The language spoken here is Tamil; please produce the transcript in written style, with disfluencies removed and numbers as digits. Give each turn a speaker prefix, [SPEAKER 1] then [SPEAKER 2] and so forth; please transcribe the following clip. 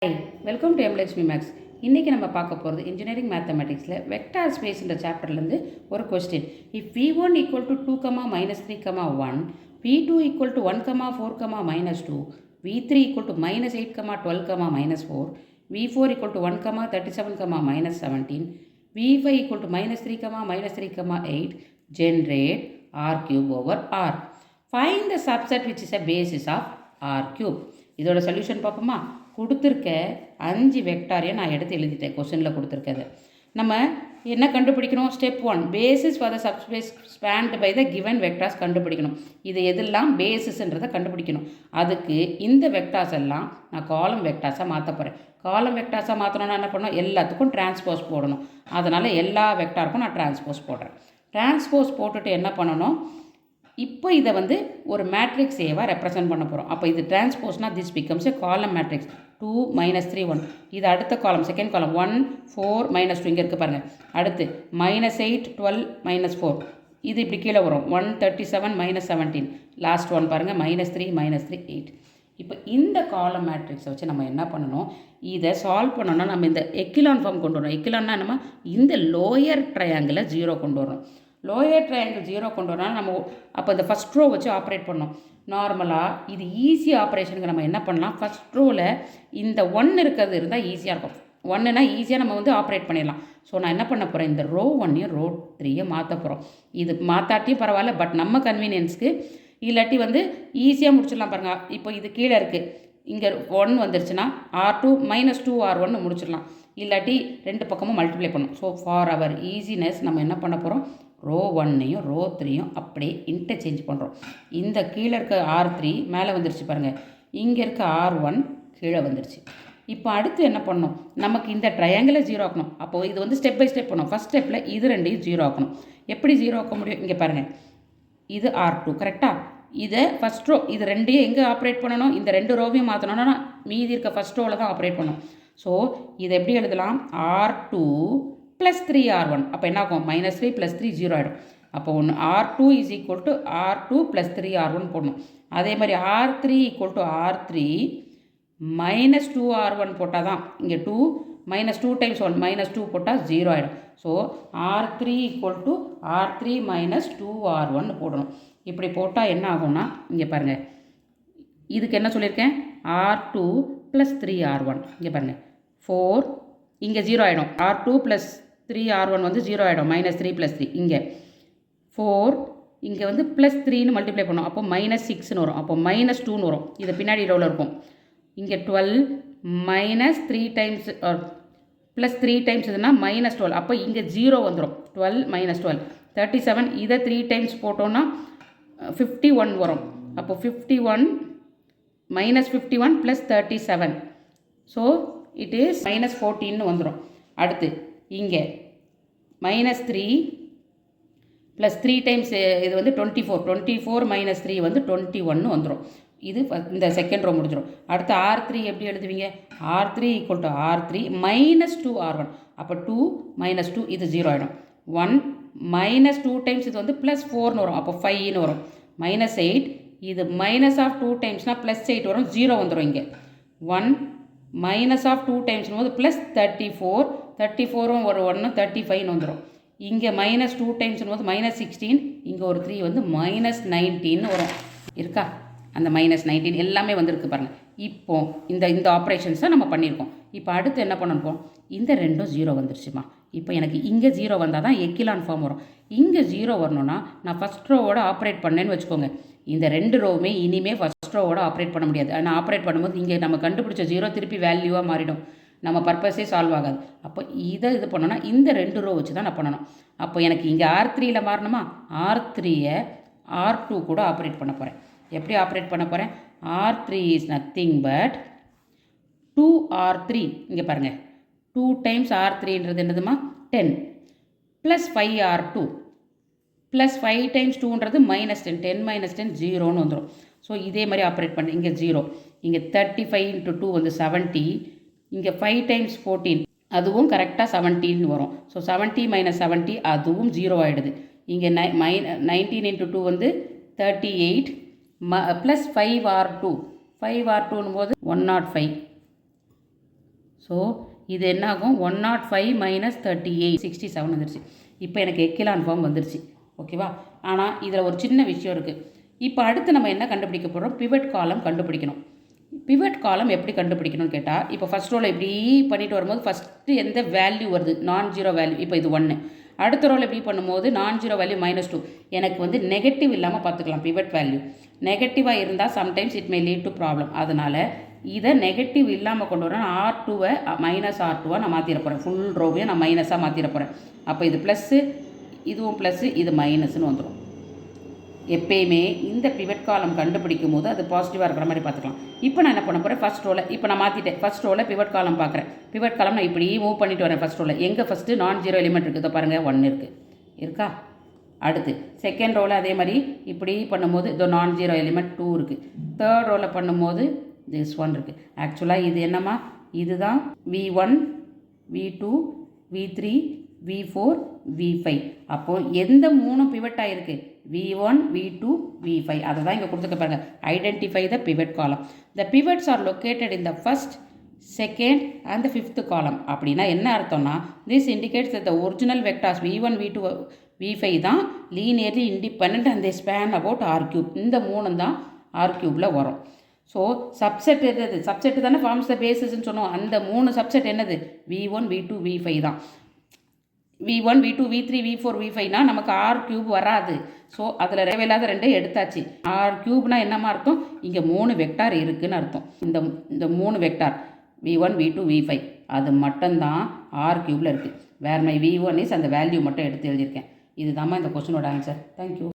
[SPEAKER 1] Hi, welcome to எம்லட்சுமி maths. இன்றைக்கி நம்ம பார்க்க போகிறது இன்ஜினியரிங் மேத்தமெட்டிக்ஸில் வெக்டார் ஸ்பேஸ்ன்ற சாப்டர்லேருந்து ஒரு question. If v1 equal to 2, -3, 1, v2 equal to 1, 4, -2, v3 equal to -8, 12, -4, v4 equal to 1, 37, -17, v5 equal to -3, -3, 8, generate r cube over r. Find the subset which is a basis of r cube. இதோட சொல்யூஷன் பார்ப்போமா? கொடுத்துருக்க 5 வெக்டாரையும் நான் எடுத்து எழுதிட்டேன். கொஸ்டினில் கொடுத்துருக்கிறது நம்ம என்ன கண்டுபிடிக்கணும்? Step 1, basis for the subspace spanned by the given vectors கண்டுபிடிக்கணும். இது எதெல்லாம் பேசிஸ்ன்றதை கண்டுபிடிக்கணும். அதுக்கு இந்த வெக்டார்ஸ் எல்லாம் நான் காலம் வெக்டார்ஸாக மாற்ற போகிறேன். காலம் வெக்டார்ஸாக மாற்றணும்னா என்ன பண்ணணும்? எல்லாத்துக்கும் டிரான்ஸ்போஸ் போடணும். அதனால் எல்லா வெக்டாருக்கும் நான் டிரான்ஸ்போஸ் போடுறேன். டிரான்ஸ்போஸ் போட்டுட்டு என்ன பண்ணணும்? இப்போ இதை ஒரு மேட்ரிக்ஸ் ஏவாக ரெப்ரசன்ட் பண்ண போகிறோம். அப்போ இது டிரான்ஸ்போஸ்னால் திஸ் பிகம்ஸ் எ காலம் மேட்ரிக்ஸ். 2, -3, 1. இது அடுத்த காலம், செகண்ட் காலம். 1, 4, -2 இங்கே இருக்குது பாருங்கள். அடுத்து -8, 12, -4. இது இப்படி கீழே வரும். 137, -17. லாஸ்ட் ஒன் பாருங்கள், -3, -3, 8. இப்போ இந்த காலம் மேட்ரிக்ஸை வச்சு நம்ம என்ன பண்ணணும்? இதை சால்வ் பண்ணோன்னா நம்ம இந்த எக்கிலான் ஃபார்ம் கொண்டு வரணும். எக்கிலான்னா நம்ம இந்த லோயர் ட்ரையாங்கிளை 0 கொண்டு வரணும். லோயர் ட்ரையாங்கிள் 0 கொண்டு வரனால நம்ம அப்போ இந்த ஃபஸ்ட் ரோ வச்சு ஆப்ரேட் பண்ணோம். நார்மலாக இது ஈஸி ஆப்ரேஷனுக்கு நம்ம என்ன பண்ணலாம்? ஃபஸ்ட் ரோவில் இந்த 1 இருக்கிறது இருந்தால் ஈஸியாக இருக்கும். 1னா ஈஸியாக நம்ம ஆப்ரேட் பண்ணிடலாம். ஸோ நான் என்ன பண்ண போகிறேன்? இந்த ரோ 1ஐயும் ரோ 3ஐயும் மாற்ற போகிறோம். இது மாற்றாட்டியும் பரவாயில்ல, பட் நம்ம கன்வீனியன்ஸ்க்கு இல்லாட்டி ஈஸியாக முடிச்சிடலாம் பாருங்கள். இப்போ இது கீழே இருக்குது, இங்கே 1 வந்துருச்சுன்னா R2 -2 R1 முடிச்சிடலாம். இல்லாட்டி ரெண்டு பக்கமும் மல்டிப்ளை பண்ணும். ஸோ ஃபார் அவர் ஈஸினஸ் நம்ம என்ன பண்ண போகிறோம்? ரோ 1ஐயும் ரோ 3ஐயும் அப்படியே இன்டர்சேஞ்ச் பண்ணுறோம். இந்த கீழே இருக்க R3 மேலே வந்துருச்சு பாருங்கள், இங்கே இருக்க R1 கீழே வந்துருச்சு. இப்போ அடுத்து என்ன பண்ணணும்? நமக்கு இந்த ட்ரையாங்கிளை 0 ஆக்கணும். அப்போது இது ஸ்டெப் பை ஸ்டெப் பண்ணணும். ஃபஸ்ட் ஸ்டெப்பில் இது ரெண்டையும் 0 ஆக்கணும். எப்படி 0 ஆக்க முடியும்? இங்கே பாருங்கள், இது R2 கரெக்டாக. இதை ஃபஸ்ட் ரோ இது ரெண்டையும் எங்கே ஆப்ரேட் பண்ணணும்? இந்த 2 ரோவையும் மாற்றணும்னா மீதி இருக்க ஃபஸ்ட் ரோவில் தான் ஆப்ரேட் பண்ணணும். ஸோ இதை எப்படி எழுதலாம்? R2 + 3R1. அப்போ என்ன ஆகும்? -3 + 3 0 ஆகிடும். அப்போ ஒன்று R2 = R2 + 3R1 போடணும். அதே மாதிரி R3 = R3 -2R1 போட்டால் தான் இங்கே 2 -2 × 1 -2 போட்டால் 0 ஆகிடும். ஸோ R3 = R3 - 2R1 போடணும். இப்படி போட்டால் என்ன ஆகும்னா இங்கே பாருங்கள், இதுக்கு என்ன சொல்லியிருக்கேன்? R2 + 3R1. இங்கே பாருங்கள் 4, இங்கே 0 ஆகிடும். R2 + 3R1 0 ஆகிடும். -3 + 3 இங்கே 4, இங்கே +3ன்னு மல்டிப்ளை பண்ணும். அப்போ -6ன்னு வரும். அப்போ -2ன்னு வரும். இது பின்னாடி ரோவில் இருக்கும். இங்கே 12 -3 டைம்ஸ் +3 டைம்ஸ் இதுனா -12. அப்போ இங்கே 0 வந்துடும். 12 - 12 37. இதை 3 டைம்ஸ் போட்டோன்னா 51 வரும். அப்போ 51 -51 + 37. ஸோ இட் இஸ் -14ன்னு வந்துடும். அடுத்து இங்கே -3 + 3 டைம்ஸ் இது 24. 24 - 3 21 வந்துடும். இது இந்த செகண்ட் ரோ முடிஞ்சிடும். அடுத்து R3 எப்படி எழுதுவீங்க? R3 = R3 - 2R1. அப்போ 2 - 2 இது 0 ஆகிடும். 1 -2 டைம்ஸ் இது +4ன்னு வரும். அப்போ 5ன்னு வரும். -8 இது -2 டைம்ஸ்னால் +8 வரும். 0 வந்துடும். இங்கே 1 -2 டைம்ஸ்னும் போது +34. 34ம் ஒரு 1 35ன்னு வந்துடும். இங்கே -2 டைம்ஸ்னும் போது -16. இங்கே ஒரு 3 -19ன்னு வரும். இருக்கா? அந்த -19 எல்லாமே வந்திருக்கு பாருங்கள். இப்போ இந்த ஆப்ரேஷன்ஸை நம்ம பண்ணியிருக்கோம். இப்போ அடுத்து என்ன பண்ணணும்? இந்த ரெண்டும் 0 வந்துருச்சுமா. இப்போ எனக்கு இங்கே 0 வந்தால் தான் எக்கிலான் ஃபார்ம் வரும். இங்கே 0 வரணும்னா நான் ஃபஸ்ட் ரோவோட ஆப்ரேட் பண்ணேன்னு வச்சுக்கோங்க. இந்த 2 ரோவுமே இனிமேல் ஃபஸ்ட் ரோவோட ஆப்ரேட் பண்ண முடியாது. ஆனால் ஆப்ரேட் பண்ணும்போது இங்கே நம்ம கண்டுபிடிச்ச 0 திருப்பி வேல்யூவாக மாறிடும். நம்ம பர்பஸே சால்வ் ஆகாது. அப்போ இது பண்ணோன்னா இந்த 2 ரோ வச்சு தான் நான் பண்ணணும். அப்போ எனக்கு இங்கே R3யில் மாறணுமா? R3யை R2 கூட ஆப்ரேட் பண்ண போகிறேன். எப்படி ஆப்ரேட் பண்ண போகிறேன்? R3 is nothing but 2R3. இங்கே பாருங்கள், 2 டைம்ஸ் R3ன்றது என்னதுமா? 10 + 5R2 + 5 டைம்ஸ் 2ன்றது -10. 10 - 10 0ன்னு வந்துடும். ஸோ இதே மாதிரி ஆப்ரேட் பண்ணி இங்கே 0. இங்கே 35 × 2 70. இங்கே 5 டைம்ஸ் 14 அதுவும் கரெக்டாக 17ன்னு வரும். ஸோ 70 - 70 அதுவும் 0 ஆகிடுது. இங்கே 19 × 2 38 + 5R2. 5R2ன்னும் போது 105. ஸோ இது என்ன ஆகும் 105 மைனஸ் 38 67 வந்துருச்சு. இப்போ எனக்கு எக்கிலான் ஃபார்ம் வந்துருச்சு. ஓகேவா? ஆனால் இதில் ஒரு சின்ன விஷயம் இருக்குது. இப்போ அடுத்து நம்ம என்ன கண்டுபிடிக்க போகிறோம்? பிவட் காலம் கண்டுபிடிக்கணும். பிவட் காலம் எப்படி கண்டுபிடிக்கணும்னு கேட்டால், இப்போ ஃபஸ்ட் ரோவில் இப்படி பண்ணிட்டு வரும்போது ஃபஸ்ட்டு எந்த வேல்யூ வருது? நான் ஜீரோ வேல்யூ. இப்போ இது 1. அடுத்த ரோவில் எப்படி பண்ணும்போது நான் ஜீரோ வேல்யூ -2. எனக்கு வந்து நெகட்டிவ் இல்லாமல் பார்த்துக்கலாம். பிவட் வேல்யூ நெகட்டிவாக இருந்தால் sometimes it may lead to problem. அதனால் இதை நெகட்டிவ் இல்லாமல் கொண்டு வரேன். R2வை -R2வாக நான் மாற்றிட போகிறேன். ஃபுல் ரோவையும் நான் மைனஸாக மாற்றிட போகிறேன். அப்போ இது ப்ளஸ்ஸு, இதுவும் ப்ளஸ்ஸு, இது மைனஸ்ன்னு வந்துடும். எப்பயுமே இந்த பிவட் காலம் கண்டுபிடிக்கும் போது அது பாசிட்டிவாக இருக்கிற மாதிரி பார்த்துக்கலாம். இப்போ நான் என்ன பண்ண போகிறேன்? ஃபஸ்ட் ரோவில் இப்போ நான் மாற்றிட்டேன். ஃபஸ்ட் ரோவில் பிவட் காலம் பார்க்குறேன். பிவட் காலம் நான் இப்படி மூவ் பண்ணிட்டு வரேன். ஃபஸ்ட் ரோவில் எங்கே ஃபஸ்ட்டு நான் ஜீரோ எலிமெண்ட் இருக்குது பாருங்கள், 1 இருக்குது. இருக்கா? அடுத்து செகண்ட் ரோவில் அதே மாதிரி இப்படி பண்ணும்போது இதோ நான் ஜீரோ எலிமெண்ட் 2 இருக்குது. தேர்ட் ரோவில் பண்ணும்போது திஸ் 1 இருக்குது. ஆக்சுவலாக இது என்னம்மா? இதுதான் V1, V2, V3, V4, V5. அப்போது எந்த 3 பிவட் ஆகிருக்கு? V1, V2, V5. அதை தான் இங்கே கொடுத்துக்க பாருங்கள். Identify the pivot column. The pivots are located in the first, second and the fifth column. அப்படின்னா என்ன அர்த்தம்னா, this indicates the original vectors V1, V2, V5 தான் linearly independent and the span about R3. இந்த 3 தான் R3 வரும். ஸோ சப்செட் என்னது? சப்செட்டு தானே ஃபார்ம்ஸ் த பேசிஸ்ன்னு சொன்னோம். அந்த 3 சப்செட் என்னது? V1, V2, V5 தான். V1, V2, V3, V4, V5னா நமக்கு R3 வராது. ஸோ அதில் தேவையில்லாத 2 எடுத்தாச்சு. R3னா என்னமா அர்த்தம்? இங்கே 3 வெக்டார் இருக்குதுன்னு அர்த்தம். இந்த 3 வெக்டார் V1, V2, V5 அது மட்டும்தான் R3ல் இருக்குது. வேர் மை V1 இஸ் அந்த வேல்யூ மட்டும் எடுத்து எழுதியிருக்கேன். இதுதாம்மா இந்த கொஸ்டினோட ஆன்சர். தேங்க்யூ.